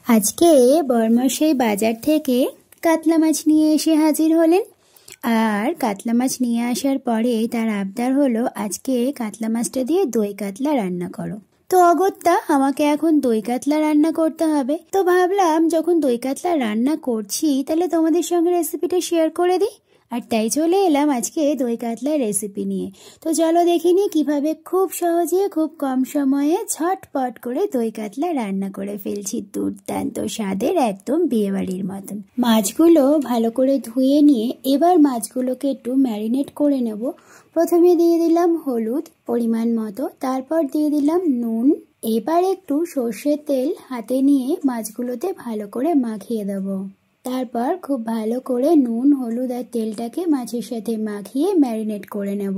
আজকে বরমশাই বাজার থেকে কাতলা মাছ নিয়ে এসে হাজির হলেন। আর কাতলা মাছ নিয়ে আসার পরে তার আবদার হলো, আজকে কাতলা মাছটা দিয়ে দই কাতলা রান্না করো। তো অগত্যা আমাকে এখন দই কাতলা রান্না করতে হবে। তো ভাবলাম যখন দই কাতলা রান্না করছি তাহলে তোমাদের সঙ্গে রেসিপিটা শেয়ার করে দিই। আর তাই চলে এলাম আজকে দই কাতলার রেসিপি নিয়ে। তো চলো দেখিনি কিভাবে খুব সহজে খুব কম সময়ে ঝটপট করে দই কাতলা রান্না করে ফেলছি, দুর্দান্ত স্বাদের, একদম বিয়েবাড়ির মতন। মাছগুলো ভালো করে ধুয়ে নিয়ে এবার মাছগুলোকে একটু ম্যারিনেট করে নেব। প্রথমে দিয়ে দিলাম হলুদ পরিমাণ মতো, তারপর দিয়ে দিলাম নুন। এবার একটু সর্ষের তেল হাতে নিয়ে মাছগুলোতে ভালো করে মাখিয়ে দেবো। তারপর খুব ভালো করে নুন হলুদ আর তেলটাকে মাছের সাথে মাখিয়ে ম্যারিনেট করে নেব।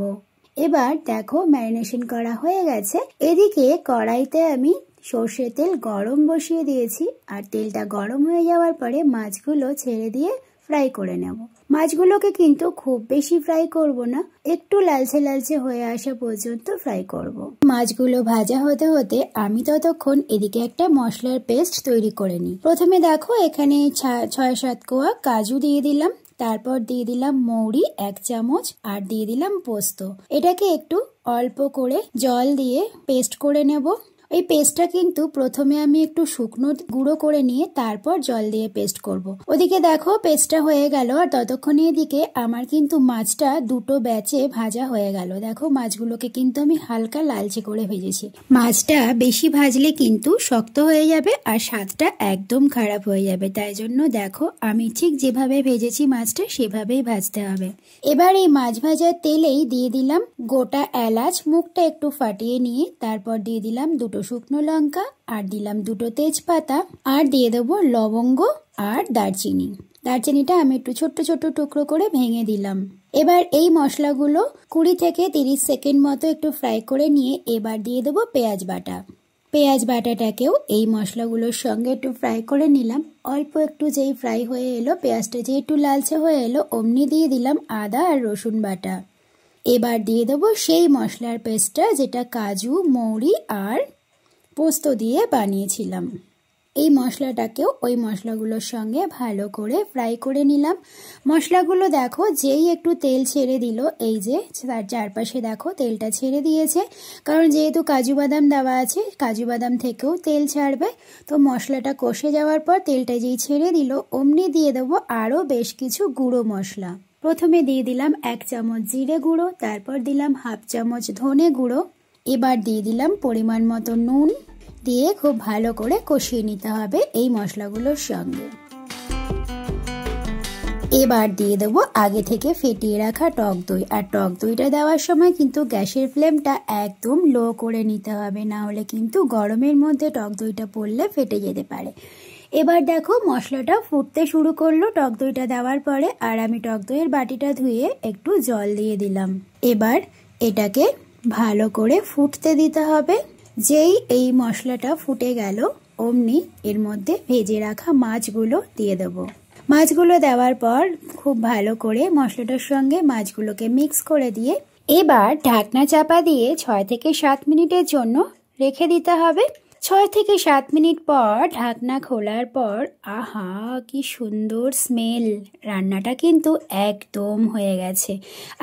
এবার দেখো ম্যারিনেশন করা হয়ে গেছে। এদিকে কড়াইতে আমি সর্ষের তেল গরম বসিয়ে দিয়েছি, আর তেলটা গরম হয়ে যাওয়ার পরে মাছগুলো ছেড়ে দিয়ে ফ্রাই করে নেব। মাছগুলোকে কিন্তু খুব বেশি ফ্রাই করব না, একটু লালচে লালচে হয়ে আসা পর্যন্ত ফ্রাই করব। মাছগুলো ভাজা হতে হতে আমি ততক্ষণ এদিকে একটা মশলার পেস্ট তৈরি করে নিই। প্রথমে দেখো এখানে 6-7 কোয়া কাজু দিয়ে দিলাম, তারপর দিয়ে দিলাম মৌরি 1 চামচ, আর দিয়ে দিলাম পোস্ত। এটাকে একটু অল্প করে জল দিয়ে পেস্ট করে নেব। এই পেস্টটা কিন্তু প্রথমে আমি একটু শুকনো গুঁড়ো করে নিয়ে তারপর জল দিয়ে পেস্ট করব। ওদিকে দেখো পেস্টটা হয়ে গেল, আর ততক্ষণে এদিকে আমার কিন্তু মাছটা দুটো ব্যাচে ভাজা হয়ে গেল। দেখো মাছগুলোকে কিন্তু আমি হালকা লালচে করে ভেজেছি। মাছটা বেশি ভাজলে কিন্তু শক্ত হয়ে যাবে আর স্বাদটা একদম খারাপ হয়ে যাবে, তাই জন্য দেখো আমি ঠিক যেভাবে ভেজেছি মাছটা সেভাবেই ভাজতে হবে। এবার এই মাছ ভাজার তেলেই দিয়ে দিলাম গোটা এলাচ, মুখটা একটু ফাটিয়ে নিয়ে, তারপর দিয়ে দিলাম 2 শুকনো লঙ্কা, আর দিলাম 2 তেজপাতা, আর দিয়ে দেবো লবঙ্গ আর দারচিনি। দারচিনিটা আমি একটু ছোট্ট ছোট্ট টুকরো করে ভেঙে দিলাম। এবার এই মশলাগুলো 20 থেকে 30 সেকেন্ড মতো একটু ফ্রাই করে নিয়ে এবার দিয়ে দেবো পেঁয়াজ বাটা। পেঁয়াজ বাটাটাকেও এই মশলাগুলোর সঙ্গে একটু ফ্রাই করে নিলাম। অল্প একটু যেই ফ্রাই হয়ে এলো, পেঁয়াজটা যেই একটু লালচে হয়ে এলো, অমনি দিয়ে দিলাম আদা আর রসুন বাটা। এবার দিয়ে দেবো সেই মশলার পেস্টটা যেটা কাজু মৌরি আর পোস্ত দিয়ে বানিয়েছিলাম। এই মশলাটাকেও ওই মশলাগুলোর সঙ্গে ভালো করে ফ্রাই করে নিলাম। মশলাগুলো দেখো যেই একটু তেল ছেড়ে দিল, এই যে তার চারপাশে দেখো তেলটা ছেড়ে দিয়েছে, কারণ যেহেতু কাজু বাদাম দেওয়া আছে, কাজু বাদাম থেকেও তেল ছাড়বে। তো মশলাটা কষে যাওয়ার পর তেলটা যেই ছেড়ে দিল, অমনি দিয়ে দেবো আরও বেশ কিছু গুঁড়ো মশলা। প্রথমে দিয়ে দিলাম 1 চামচ জিরে গুঁড়ো, তারপর দিলাম 1/2 চামচ ধনে গুঁড়ো, এবার দিয়ে দিলাম পরিমাণ মতো নুন, দিয়ে খুব ভালো করে কষিয়ে নিতে হবে এই মশলাগুলোর সঙ্গে। এবার দিয়ে দেবো আগে থেকে ফেটিয়ে রাখা টক দই, আর টক দইটা দেওয়ার সময় কিন্তু গ্যাসের ফ্লেমটা একদম লো করে নিতে হবে, না হলে কিন্তু গরমের মধ্যে টক দইটা পড়লে ফেটে যেতে পারে। এবার দেখো মশলাটা ফুটতে শুরু করলো টক দইটা দেওয়ার পরে, আর আমি টক দইয়ের বাটিটা ধুয়ে একটু জল দিয়ে দিলাম। এবার এটাকে ভালো করে ফুটতে দিতে হবে। যেই এই মশলাটা ফুটে গেল, অমনি এর মধ্যে ভেজে রাখা মাছগুলো দিয়ে দেব। মাছগুলো দেওয়ার পর খুব ভালো করে মশলাটার সঙ্গে মাছগুলোকে মিক্স করে দিয়ে এবার ঢাকনা চাপা দিয়ে 6 থেকে 7 মিনিটের জন্য রেখে দিতে হবে। 6 থেকে 7 মিনিট পর ঢাকনা খোলার পর আহা কি সুন্দর স্মেল! রান্নাটা কিন্তু একদম হয়ে গেছে।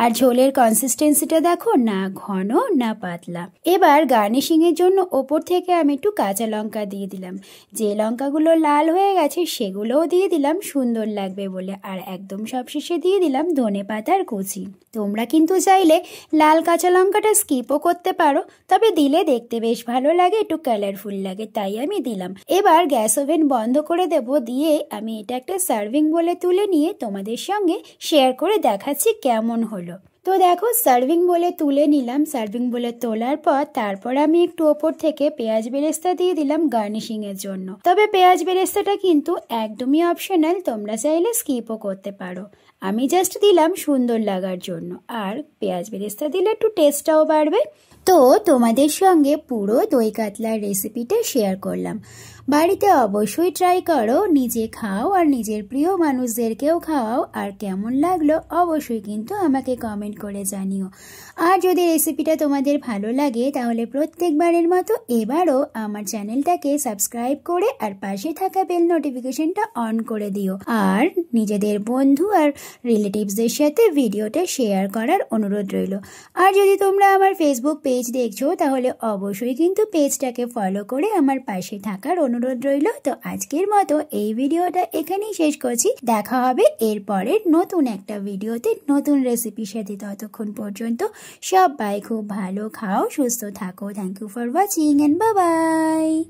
আর ঝোলের কনসিস্টেন্সিটা দেখো, না ঘন না পাতলা। এবার গার্নিশিং এর জন্য ওপর থেকে আমি একটু কাঁচা লঙ্কা দিয়ে দিলাম। যে লঙ্কাগুলো লাল হয়ে গেছে সেগুলোও দিয়ে দিলাম সুন্দর লাগবে বলে, আর একদম সবশেষে দিয়ে দিলাম ধনেপাতার কুচি। তোমরা কিন্তু চাইলে লাল কাঁচা লঙ্কাটা স্কিপও করতে পারো, তবে দিলে দেখতে বেশ ভালো লাগে, একটু কালারফুল লাগে, তাই আমি দিলাম। এবার গ্যাস ওভেন বন্ধ করে দেব, দিয়ে আমি এটা একটা সার্ভিং বলে তুলে নিয়ে তোমাদের সঙ্গে শেয়ার করে দেখাচ্ছি কেমন হলো। তো দেখো সার্ভিং বলে তুলে নিলাম। সার্ভিং বলে তোলার পর তারপর আমি একটু ওপর থেকে পেঁয়াজ বেরেস্তা দিয়ে দিলাম গার্নিশিং এর জন্য। তবে পেঁয়াজ বেরেস্তাটা কিন্তু একদমই অপশনাল, তোমরা চাইলে স্কিপও করতে পারো। আমি জাস্ট দিলাম সুন্দর লাগার জন্য, আর পেঁয়াজ বেরেস্তা দিলে একটু টেস্টটাও বাড়বে। তো তোমাদের সঙ্গে পুরো দই কাতলার রেসিপিটা শেয়ার করলাম। বাড়িতে অবশ্যই ট্রাই করো, নিজে খাও আর নিজের প্রিয় মানুষদেরকেও খাওয়াও। আর কেমন লাগলো অবশ্যই কিন্তু আমাকে কমেন্ট করে জানিও। আর যদি রেসিপিটা তোমাদের ভালো লাগে তাহলে প্রত্যেকবারের মতো এবারও আমার চ্যানেলটাকে সাবস্ক্রাইব করে আর পাশে থাকা বেল নোটিফিকেশনটা অন করে দিও। আর নিজেদের বন্ধু আর রিলেটিভসদের সাথে ভিডিওটা শেয়ার করার অনুরোধ রইল। আর যদি তোমরা আমার ফেসবুক পেজ দেখছো তাহলে অবশ্যই কিন্তু পেজটাকে ফলো করে আমার পাশে থাকার অনুরোধ রইল। তো আজকের মতো এই ভিডিওটা এখানেই শেষ করছি। দেখা হবে এরপরের নতুন একটা ভিডিওতে নতুন রেসিপির সাথে। ততক্ষণ পর্যন্ত সবাই খুব ভালো খাও, সুস্থ থাকো। Thank you for watching and bye by.